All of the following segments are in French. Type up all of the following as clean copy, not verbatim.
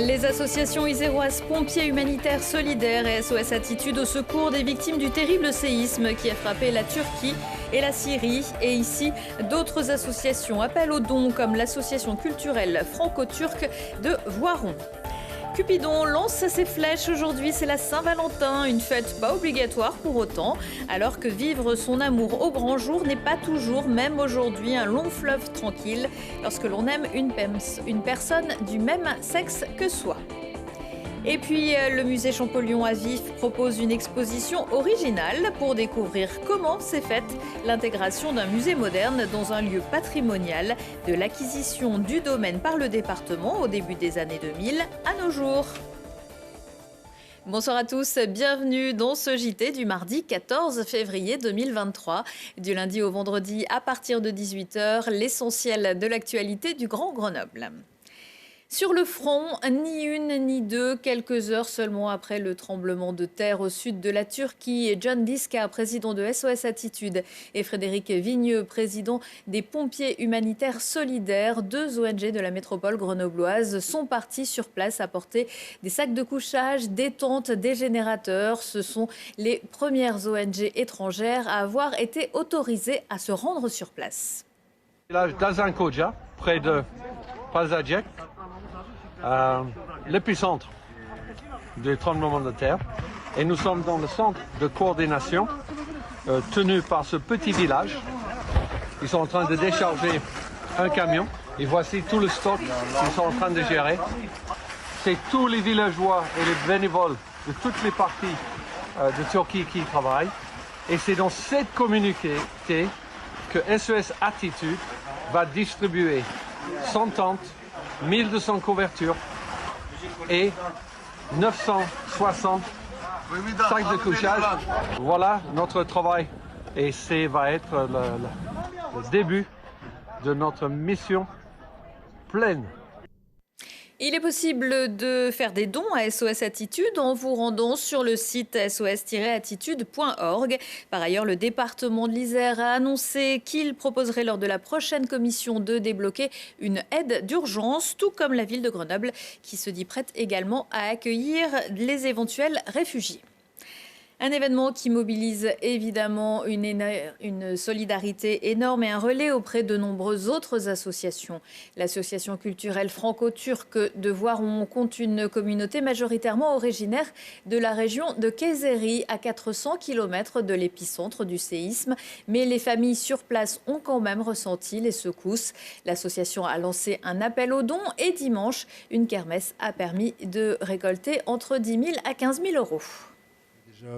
Les associations iséroises Pompiers Humanitaires Solidaires et SOS Attitude au secours des victimes du terrible séisme qui a frappé la Turquie et la Syrie. Et ici, d'autres associations appellent aux dons comme l'association culturelle franco-turque de Voiron. Cupidon lance ses flèches. Aujourd'hui, c'est la Saint-Valentin, une fête pas obligatoire pour autant, alors que vivre son amour au grand jour n'est pas toujours, même aujourd'hui, un long fleuve tranquille lorsque l'on aime une personne du même sexe que soi. Et puis, le musée Champollion à Vif propose une exposition originale pour découvrir comment s'est faite l'intégration d'un musée moderne dans un lieu patrimonial, de l'acquisition du domaine par le département au début des années 2000 à nos jours. Bonsoir à tous, bienvenue dans ce JT du mardi 14 février 2023. Du lundi au vendredi à partir de 18h, l'essentiel de l'actualité du Grand Grenoble. Sur le front, ni une ni deux, quelques heures seulement après le tremblement de terre au sud de la Turquie, John Diska, président de SOS Attitude, et Frédéric Vigneux, président des Pompiers Humanitaires Solidaires, deux ONG de la métropole grenobloise, sont partis sur place apporter des sacs de couchage, des tentes, des générateurs. Ce sont les premières ONG étrangères à avoir été autorisées à se rendre sur place. Village d'Azankoja, près de Pazadjek. L'épicentre du tremblement de terre, et nous sommes dans le centre de coordination tenu par ce petit village. Ils sont en train de décharger un camion et voici tout le stock qu'ils sont en train de gérer. C'est tous les villageois et les bénévoles de toutes les parties de Turquie qui y travaillent, et c'est dans cette communauté que SOS Attitude va distribuer 100 tentes, 1200 couvertures et 960 sacs de couchage. Voilà notre travail, et ça va être le début de notre mission pleine. Il est possible de faire des dons à SOS Attitude en vous rendant sur le site sos-attitude.org. Par ailleurs, le département de l'Isère a annoncé qu'il proposerait lors de la prochaine commission de débloquer une aide d'urgence, tout comme la ville de Grenoble qui se dit prête également à accueillir les éventuels réfugiés. Un événement qui mobilise évidemment une solidarité énorme et un relais auprès de nombreuses autres associations. L'association culturelle franco-turque de Voiron compte une communauté majoritairement originaire de la région de Kayseri, à 400 km de l'épicentre du séisme. Mais les familles sur place ont quand même ressenti les secousses. L'association a lancé un appel aux dons et dimanche, une kermesse a permis de récolter entre 10 000 à 15 000 euros. Déjà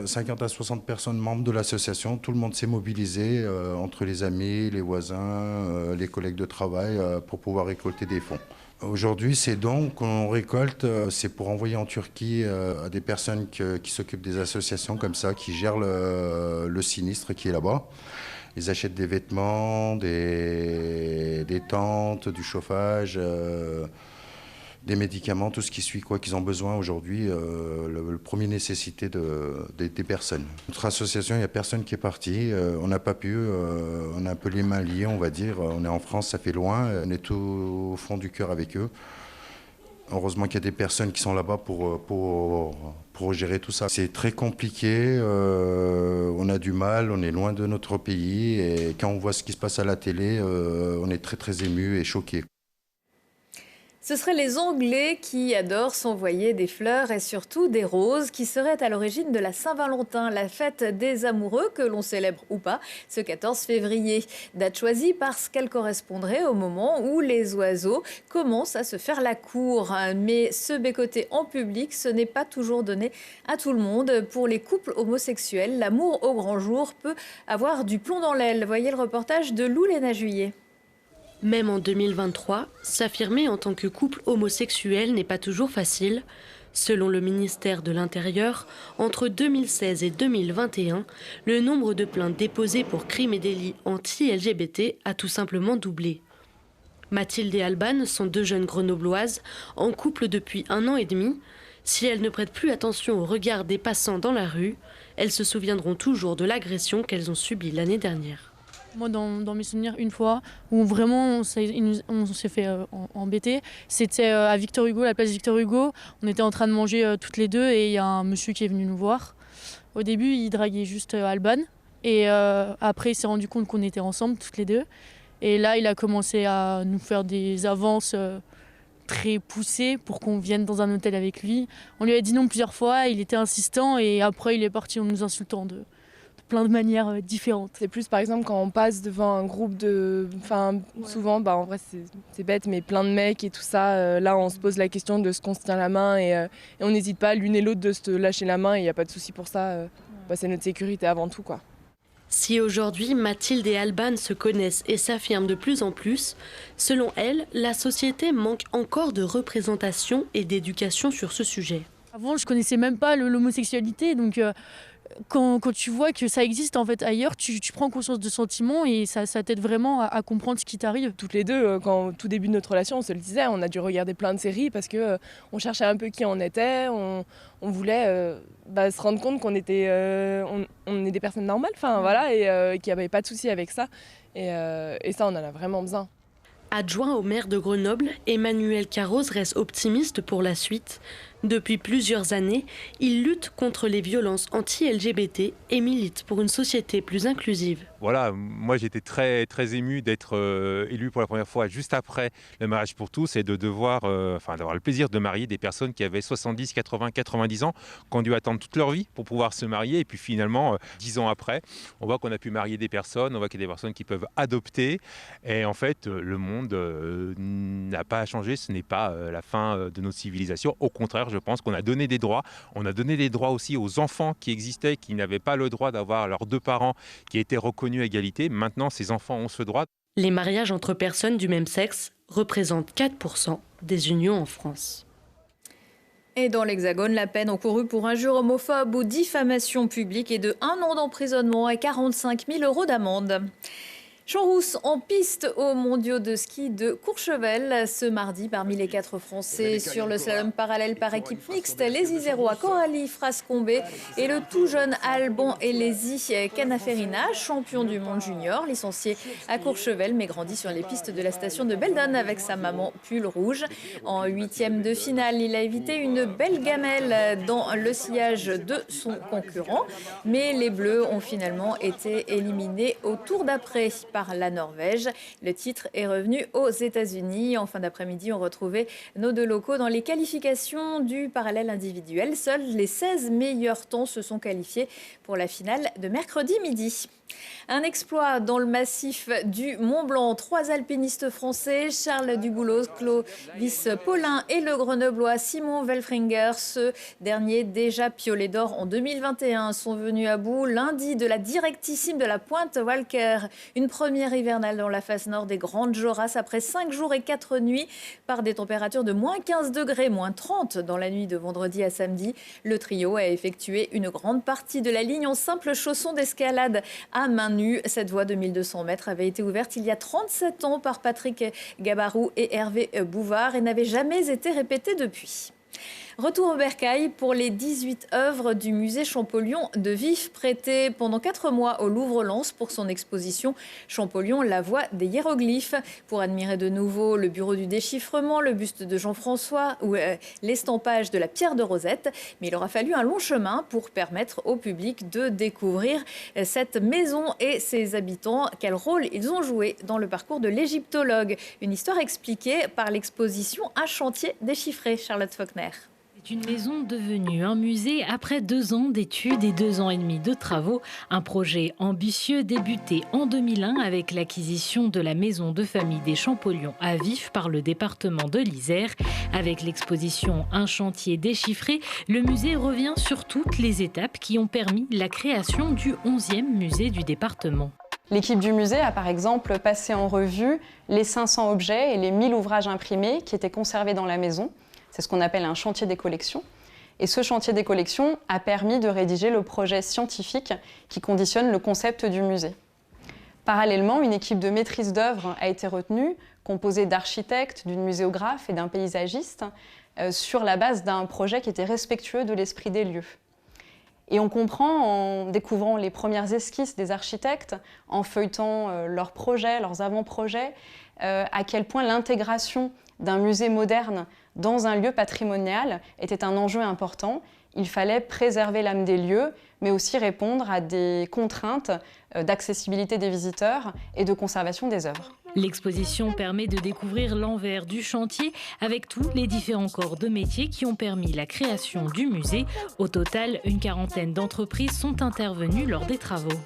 50 à 60 personnes membres de l'association, tout le monde s'est mobilisé entre les amis, les voisins, les collègues de travail pour pouvoir récolter des fonds. Aujourd'hui, ces dons qu'on récolte, c'est pour envoyer en Turquie à des personnes qui s'occupent des associations comme ça, qui gèrent le sinistre qui est là-bas. Ils achètent des vêtements, des tentes, du chauffage, des médicaments, tout ce qui suit, quoi qu'ils ont besoin aujourd'hui, le premier nécessité des personnes. Notre association, il n'y a personne qui est parti, on n'a pas pu, on a un peu les mains liées, on va dire. On est en France, ça fait loin, on est tout au fond du cœur avec eux. Heureusement qu'il y a des personnes qui sont là-bas pour gérer tout ça. C'est très compliqué, on a du mal, on est loin de notre pays, et quand on voit ce qui se passe à la télé, on est très très ému et choqué. Ce seraient les Anglais qui adorent s'envoyer des fleurs et surtout des roses, qui seraient à l'origine de la Saint-Valentin, la fête des amoureux que l'on célèbre ou pas ce 14 février. Date choisie parce qu'elle correspondrait au moment où les oiseaux commencent à se faire la cour. Mais se bécoter en public, ce n'est pas toujours donné à tout le monde. Pour les couples homosexuels, l'amour au grand jour peut avoir du plomb dans l'aile. Voyez le reportage de Lou-Léna Juillet. Même en 2023, s'affirmer en tant que couple homosexuel n'est pas toujours facile. Selon le ministère de l'Intérieur, entre 2016 et 2021, le nombre de plaintes déposées pour crimes et délits anti-LGBT a tout simplement doublé. Mathilde et Alban sont deux jeunes grenobloises, en couple depuis 1 an et demi. Si elles ne prêtent plus attention au regard des passants dans la rue, elles se souviendront toujours de l'agression qu'elles ont subie l'année dernière. Moi, dans mes souvenirs, une fois où vraiment on s'est fait embêter, c'était à Victor Hugo, la place Victor Hugo. On était en train de manger toutes les deux et il y a un monsieur qui est venu nous voir. Au début, il draguait juste Alban et après, il s'est rendu compte qu'on était ensemble toutes les deux. Et là, il a commencé à nous faire des avances très poussées pour qu'on vienne dans un hôtel avec lui. On lui a dit non plusieurs fois, il était insistant et après, il est parti en nous insultant de plein de manières différentes. C'est plus par exemple quand on passe devant un groupe de... Enfin, souvent, en vrai c'est bête, mais plein de mecs et tout ça, là on se pose la question de ce qu'on se tient la main et on n'hésite pas l'une et l'autre de se lâcher la main et il n'y a pas de souci pour ça. C'est notre sécurité avant tout, quoi. Si aujourd'hui Mathilde et Alban se connaissent et s'affirment de plus en plus, selon elle, la société manque encore de représentation et d'éducation sur ce sujet. Avant, je connaissais même pas l'homosexualité, donc quand tu vois que ça existe en fait ailleurs, tu prends conscience de sentiments et ça t'aide vraiment à comprendre ce qui t'arrive. Toutes les deux, au tout début de notre relation, on se le disait, on a dû regarder plein de séries parce que on cherchait un peu qui on était, on voulait se rendre compte qu'on était, on est des personnes normales, voilà, et qu'il n'y avait pas de souci avec ça. Et ça, on en a vraiment besoin. Adjoint au maire de Grenoble, Emmanuel Carroz reste optimiste pour la suite. Depuis plusieurs années, il lutte contre les violences anti-LGBT et milite pour une société plus inclusive. Voilà, moi j'étais très ému d'être élu pour la première fois juste après le mariage pour tous et de d'avoir le plaisir de marier des personnes qui avaient 70, 80, 90 ans, qui ont dû attendre toute leur vie pour pouvoir se marier. Et puis finalement, 10 ans après, on voit qu'on a pu marier des personnes, on voit qu'il y a des personnes qui peuvent adopter. Et en fait, le monde n'a pas changé, ce n'est pas la fin de notre civilisation. Au contraire, je pense qu'on a donné des droits. On a donné des droits aussi aux enfants qui existaient, qui n'avaient pas le droit d'avoir leurs deux parents qui étaient reconnus à égalité. Maintenant, ces enfants ont ce droit. Les mariages entre personnes du même sexe représentent 4% des unions en France. Et dans l'Hexagone, la peine encourue pour injure homophobe ou diffamation publique est de 1 an d'emprisonnement et 45 000 € d'amende. Champ Rousse en piste aux mondiaux de ski de Courchevel ce mardi. Parmi les 4 Français sur le slalom parallèle par équipe mixte, les Isérois Coralie Frascombé et le tout jeune Alban Elezi Canaferina, champion du monde junior, licencié à Courchevel mais grandi sur les pistes de la station de Beldon avec sa maman pull rouge. En 8e de finale, il a évité une belle gamelle dans le sillage de son concurrent. Mais les Bleus ont finalement été éliminés au tour d'après par la Norvège. Le titre est revenu aux États-Unis. En fin d'après-midi, on retrouvait nos 2 locaux dans les qualifications du parallèle individuel. Seuls les 16 meilleurs temps se sont qualifiés pour la finale de mercredi midi. Un exploit dans le massif du Mont-Blanc. 3 alpinistes français, Charles Duboulos, Clovis Paulin et le Grenoblois Simon Welfringer, ce dernier déjà piolé d'or en 2021, sont venus à bout lundi de la directissime de la pointe Walker. Une première hivernale dans la face nord des Grandes Jorasses après 5 jours et 4 nuits par des températures de moins 15 degrés, moins 30 dans la nuit de vendredi à samedi. Le trio a effectué une grande partie de la ligne en simple chausson d'escalade à main nue. Cette voie de 1200 mètres avait été ouverte il y a 37 ans par Patrick Gabarou et Hervé Bouvard et n'avait jamais été répétée depuis. Retour au bercail pour les 18 œuvres du musée Champollion de Vif, prêtées pendant 4 mois au Louvre-Lens pour son exposition Champollion, la voie des hiéroglyphes. Pour admirer de nouveau le bureau du déchiffrement, le buste de Jean-François ou l'estampage de la pierre de Rosette. Mais il aura fallu un long chemin pour permettre au public de découvrir cette maison et ses habitants. Quel rôle ils ont joué dans le parcours de l'égyptologue. Une histoire expliquée par l'exposition Un chantier déchiffré. Charlotte Faulkner. C'est une maison devenue un musée après 2 ans d'études et 2 ans et demi de travaux. Un projet ambitieux débuté en 2001 avec l'acquisition de la maison de famille des Champollion à Vif par le département de l'Isère. Avec l'exposition Un chantier déchiffré, le musée revient sur toutes les étapes qui ont permis la création du 11e musée du département. L'équipe du musée a par exemple passé en revue les 500 objets et les 1000 ouvrages imprimés qui étaient conservés dans la maison. C'est ce qu'on appelle un chantier des collections. Et ce chantier des collections a permis de rédiger le projet scientifique qui conditionne le concept du musée. Parallèlement, une équipe de maîtrise d'œuvre a été retenue, composée d'architectes, d'une muséographe et d'un paysagiste, sur la base d'un projet qui était respectueux de l'esprit des lieux. Et on comprend en découvrant les premières esquisses des architectes, en feuilletant leurs projets, leurs avant-projets, à quel point l'intégration d'un musée moderne dans un lieu patrimonial était un enjeu important. Il fallait préserver l'âme des lieux, mais aussi répondre à des contraintes d'accessibilité des visiteurs et de conservation des œuvres. L'exposition permet de découvrir l'envers du chantier avec tous les différents corps de métier qui ont permis la création du musée. Au total, une quarantaine d'entreprises sont intervenues lors des travaux.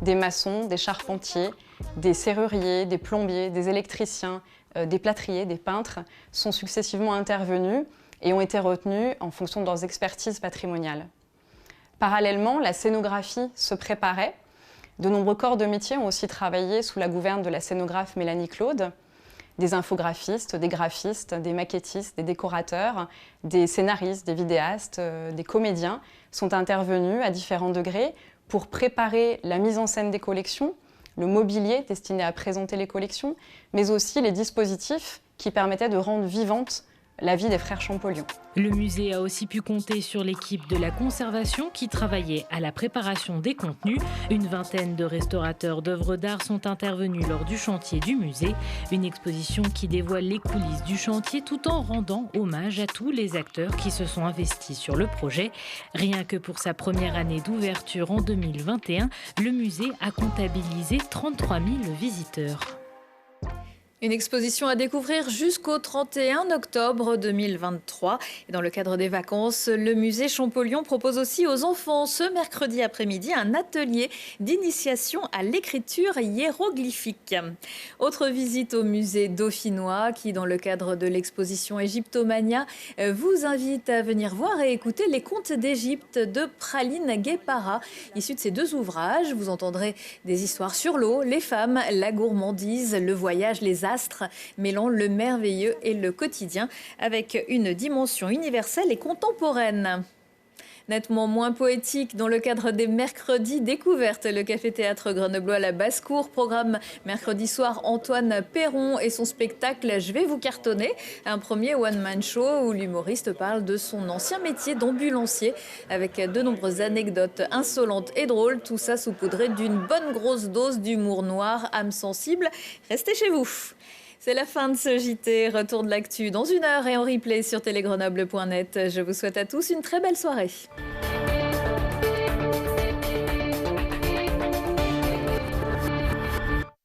Des maçons, des charpentiers, des serruriers, des plombiers, des électriciens, des plâtriers, des peintres sont successivement intervenus et ont été retenus en fonction de leurs expertises patrimoniales. Parallèlement, la scénographie se préparait. De nombreux corps de métier ont aussi travaillé sous la gouverne de la scénographe Mélanie Claude. Des infographistes, des graphistes, des maquettistes, des décorateurs, des scénaristes, des vidéastes, des comédiens sont intervenus à différents degrés pour préparer la mise en scène des collections, le mobilier destiné à présenter les collections, mais aussi les dispositifs qui permettaient de rendre vivante la vie des frères Champollion. Le musée a aussi pu compter sur l'équipe de la conservation qui travaillait à la préparation des contenus. Une vingtaine de restaurateurs d'œuvres d'art sont intervenus lors du chantier du musée. Une exposition qui dévoile les coulisses du chantier tout en rendant hommage à tous les acteurs qui se sont investis sur le projet. Rien que pour sa première année d'ouverture en 2021, le musée a comptabilisé 33 000 visiteurs. Une exposition à découvrir jusqu'au 31 octobre 2023. Et dans le cadre des vacances, le musée Champollion propose aussi aux enfants ce mercredi après-midi un atelier d'initiation à l'écriture hiéroglyphique. Autre visite au musée dauphinois qui, dans le cadre de l'exposition Égyptomania, vous invite à venir voir et écouter les contes d'Égypte de Praline Guépara. Issus de ces deux ouvrages, vous entendrez des histoires sur l'eau, les femmes, la gourmandise, le voyage, les astres, mêlant le merveilleux et le quotidien avec une dimension universelle et contemporaine. Nettement moins poétique dans le cadre des mercredis découvertes. Le café-théâtre grenoblois La Basse-Cour programme mercredi soir Antoine Perron et son spectacle Je vais vous cartonner, un premier one-man show où l'humoriste parle de son ancien métier d'ambulancier avec de nombreuses anecdotes insolentes et drôles, tout ça saupoudré d'une bonne grosse dose d'humour noir, âme sensible. Restez chez vous. C'est la fin de ce JT. Retour de l'actu dans 1 heure et en replay sur télégrenoble.net. Je vous souhaite à tous une très belle soirée.